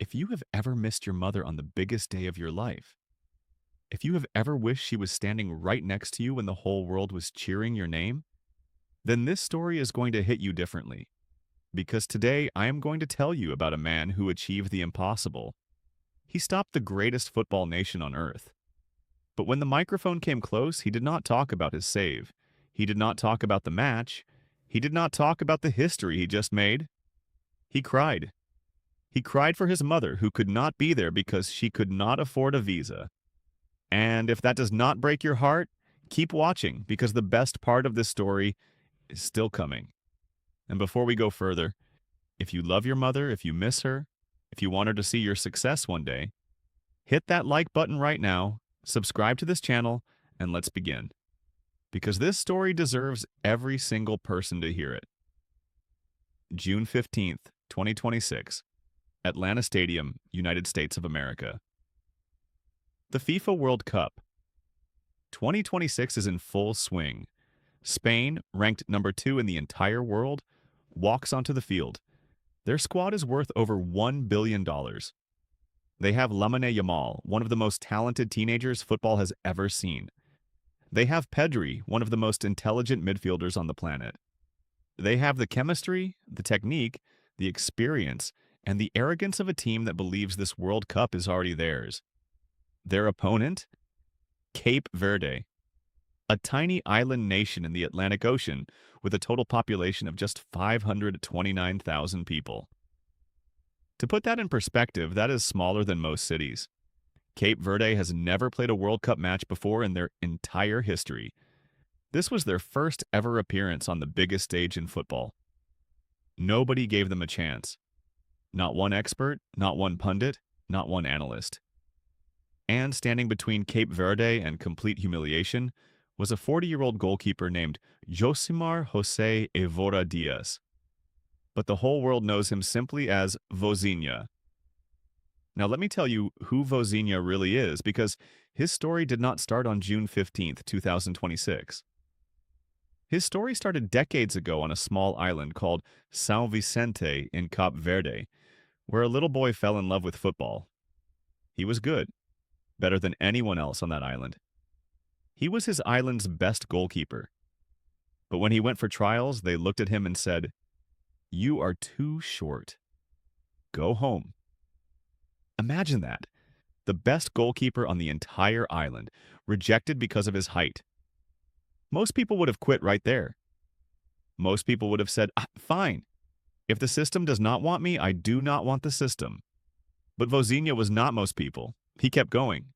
If you have ever missed your mother on the biggest day of your life, if you have ever wished she was standing right next to you when the whole world was cheering your name, then this story is going to hit you differently. Because today I am going to tell you about a man who achieved the impossible. He stopped the greatest football nation on earth. But when the microphone came close, he did not talk about his save. He did not talk about the match. He did not talk about the history he just made. He cried. He cried for his mother, who could not be there because she could not afford a visa. And if that does not break your heart, keep watching because the best part of this story is still coming. And before we go further, if you love your mother, if you miss her, if you want her to see your success one day, hit that like button right now, subscribe to this channel, and let's begin. Because this story deserves every single person to hear it. June 15th, 2026. Atlanta Stadium, United States of America. The FIFA World Cup 2026 is in full swing. Spain, ranked number 2 in the entire world, walks onto the field. Their squad is worth over $1 billion. They have Lamine Yamal, one of the most talented teenagers football has ever seen. They have Pedri, one of the most intelligent midfielders on the planet. They have the chemistry, the technique, the experience, and the arrogance of a team that believes this World Cup is already theirs. Their opponent? Cape Verde, a tiny island nation in the Atlantic Ocean with a total population of just 529,000 people. To put that in perspective, that is smaller than most cities. Cape Verde has never played a World Cup match before in their entire history. This was their first ever appearance on the biggest stage in football. Nobody gave them a chance. Not one expert, not one pundit, not one analyst. And standing between Cape Verde and complete humiliation was a 40-year-old goalkeeper named Josimar Jose Evora Diaz. But the whole world knows him simply as Vozinha. Now let me tell you who Vozinha really is, because his story did not start on June 15th, 2026. His story started decades ago on a small island called São Vicente in Cape Verde, where a little boy fell in love with football. He was good, better than anyone else on that island. He was his island's best goalkeeper. But when he went for trials, they looked at him and said, "You are too short. Go home." Imagine that. The best goalkeeper on the entire island, rejected because of his height. Most people would have quit right there. Most people would have said, "Fine. If the system does not want me, I do not want the system." But Vozinha was not most people. He kept going.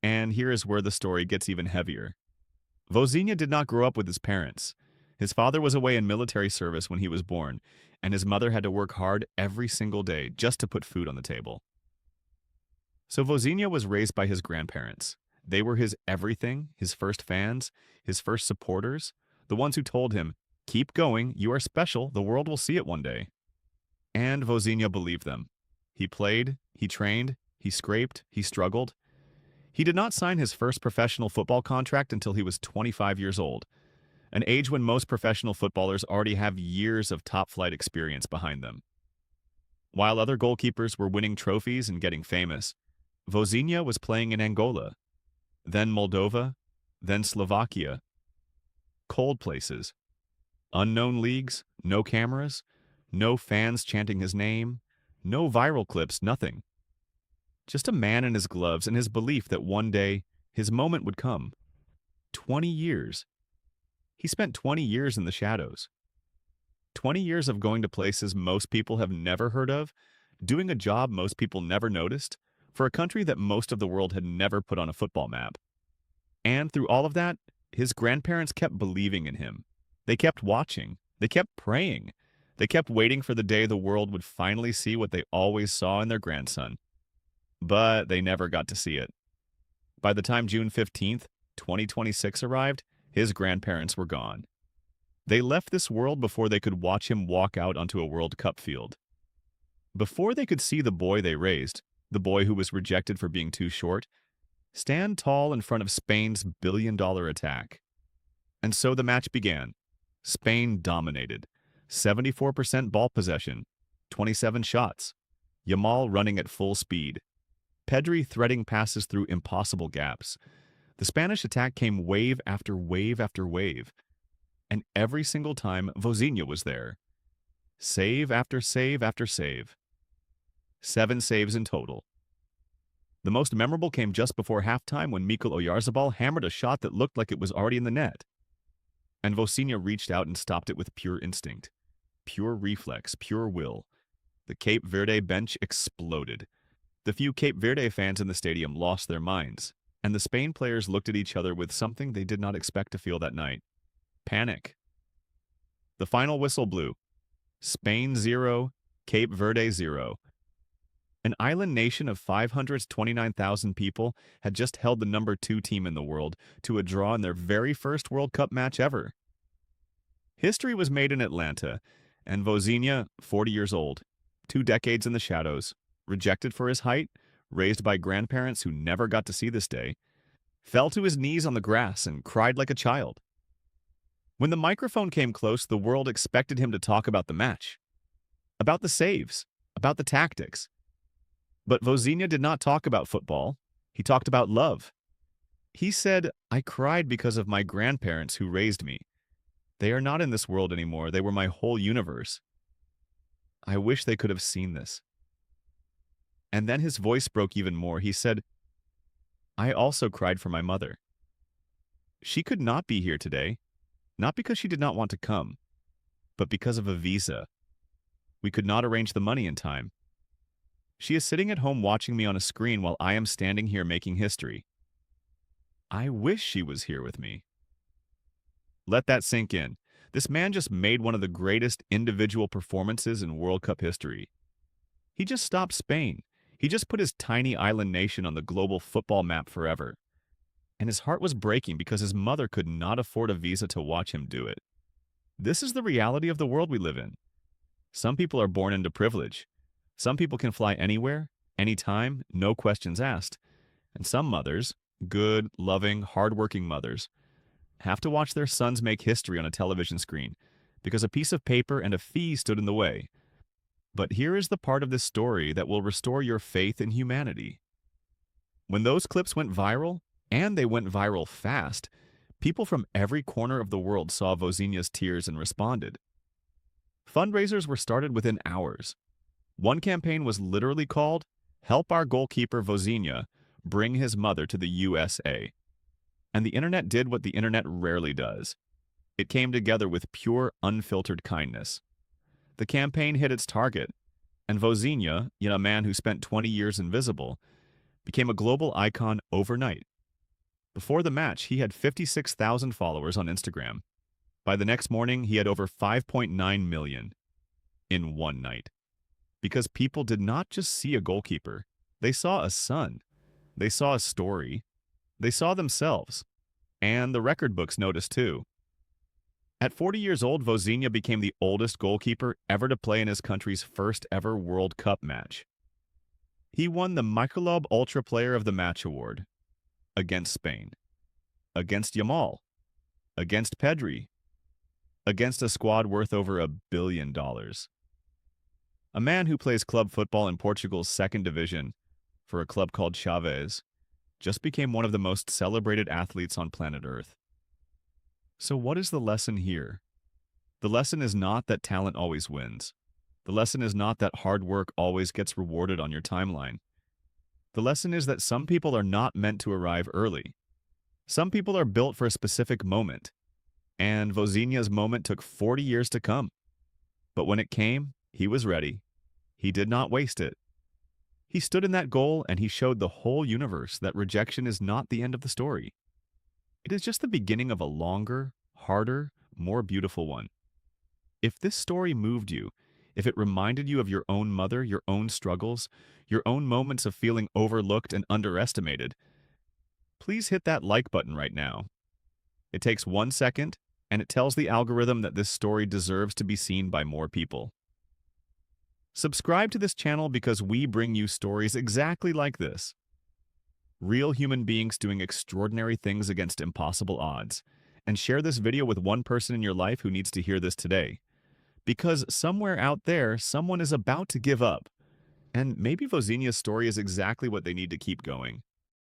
And here is where the story gets even heavier. Vozinha did not grow up with his parents. His father was away in military service when he was born, and his mother had to work hard every single day just to put food on the table. So Vozinha was raised by his grandparents. They were his everything, his first fans, his first supporters, the ones who told him, "Keep going, you are special, the world will see it one day." And Vozinha believed them. He played, he trained, he scraped, he struggled. He did not sign his first professional football contract until he was 25 years old, an age when most professional footballers already have years of top-flight experience behind them. While other goalkeepers were winning trophies and getting famous, Vozinha was playing in Angola, then Moldova, then Slovakia. Cold places. Unknown leagues, no cameras, no fans chanting his name, no viral clips, nothing. Just a man in his gloves and his belief that one day his moment would come. 20 years. He spent 20 years in the shadows. 20 years of going to places most people have never heard of, doing a job most people never noticed, for a country that most of the world had never put on a football map. And through all of that, his grandparents kept believing in him. They kept watching. They kept praying. They kept waiting for the day the world would finally see what they always saw in their grandson. But they never got to see it. By the time June 15th, 2026 arrived, his grandparents were gone. They left this world before they could watch him walk out onto a World Cup field. Before they could see the boy they raised, the boy who was rejected for being too short, stand tall in front of Spain's billion-dollar attack. And so the match began. Spain dominated. 74% ball possession, 27 shots. Yamal running at full speed, Pedri threading passes through impossible gaps. The Spanish attack came wave after wave after wave, and every single time Vozinha was there. Save after save after save. 7 saves in total. The most memorable came just before halftime when Mikel Oyarzabal hammered a shot that looked like it was already in the net. And Vozinha reached out and stopped it with pure instinct, pure reflex, pure will. The Cape Verde bench exploded. The few Cape Verde fans in the stadium lost their minds, and the Spain players looked at each other with something they did not expect to feel that night: panic. The final whistle blew. Spain 0, Cape Verde 0. An island nation of 529,000 people had just held the number 2 team in the world to a draw in their very first World Cup match ever. History was made in Atlanta, and Vozinha, 40 years old, 2 decades in the shadows, rejected for his height, raised by grandparents who never got to see this day, fell to his knees on the grass and cried like a child. When the microphone came close, the world expected him to talk about the match, about the saves, about the tactics. But Vozinha did not talk about football. He talked about love. He said, "I cried because of my grandparents who raised me. They are not in this world anymore. They were my whole universe. I wish they could have seen this." And then his voice broke even more. He said, "I also cried for my mother. She could not be here today, not because she did not want to come, but because of a visa. We could not arrange the money in time. She is sitting at home watching me on a screen while I am standing here making history. I wish she was here with me." Let that sink in. This man just made one of the greatest individual performances in World Cup history. He just stopped Spain. He just put his tiny island nation on the global football map forever. And his heart was breaking because his mother could not afford a visa to watch him do it. This is the reality of the world we live in. Some people are born into privilege. Some people can fly anywhere, anytime, no questions asked. And some mothers, good, loving, hardworking mothers, have to watch their sons make history on a television screen because a piece of paper and a fee stood in the way. But here is the part of this story that will restore your faith in humanity. When those clips went viral, and they went viral fast, people from every corner of the world saw Vozinha's tears and responded. Fundraisers were started within hours. One campaign was literally called, "Help Our Goalkeeper Vozinha Bring His Mother to the USA." And the internet did what the internet rarely does. It came together with pure, unfiltered kindness. The campaign hit its target, and Vozinha, a man who spent 20 years invisible, became a global icon overnight. Before the match, he had 56,000 followers on Instagram. By the next morning, he had over 5.9 million in one night. Because people did not just see a goalkeeper. They saw a son. They saw a story. They saw themselves. And the record books noticed too. At 40 years old, Vozinha became the oldest goalkeeper ever to play in his country's first ever World Cup match. He won the Michelob Ultra Player of the Match award against Spain, against Yamal, against Pedri, against a squad worth over $1 billion. A man who plays club football in Portugal's second division for a club called Chaves just became one of the most celebrated athletes on planet Earth. So what is the lesson here? The lesson is not that talent always wins. The lesson is not that hard work always gets rewarded on your timeline. The lesson is that some people are not meant to arrive early. Some people are built for a specific moment. And Vozinha's moment took 40 years to come. But when it came, he was ready. He did not waste it. He stood in that goal and he showed the whole universe that rejection is not the end of the story. It is just the beginning of a longer, harder, more beautiful one. If this story moved you, if it reminded you of your own mother, your own struggles, your own moments of feeling overlooked and underestimated, please hit that like button right now. It takes 1 second, and it tells the algorithm that this story deserves to be seen by more people. Subscribe to this channel because we bring you stories exactly like this. Real human beings doing extraordinary things against impossible odds. And share this video with one person in your life who needs to hear this today. Because somewhere out there, someone is about to give up. And maybe Vozinha's story is exactly what they need to keep going.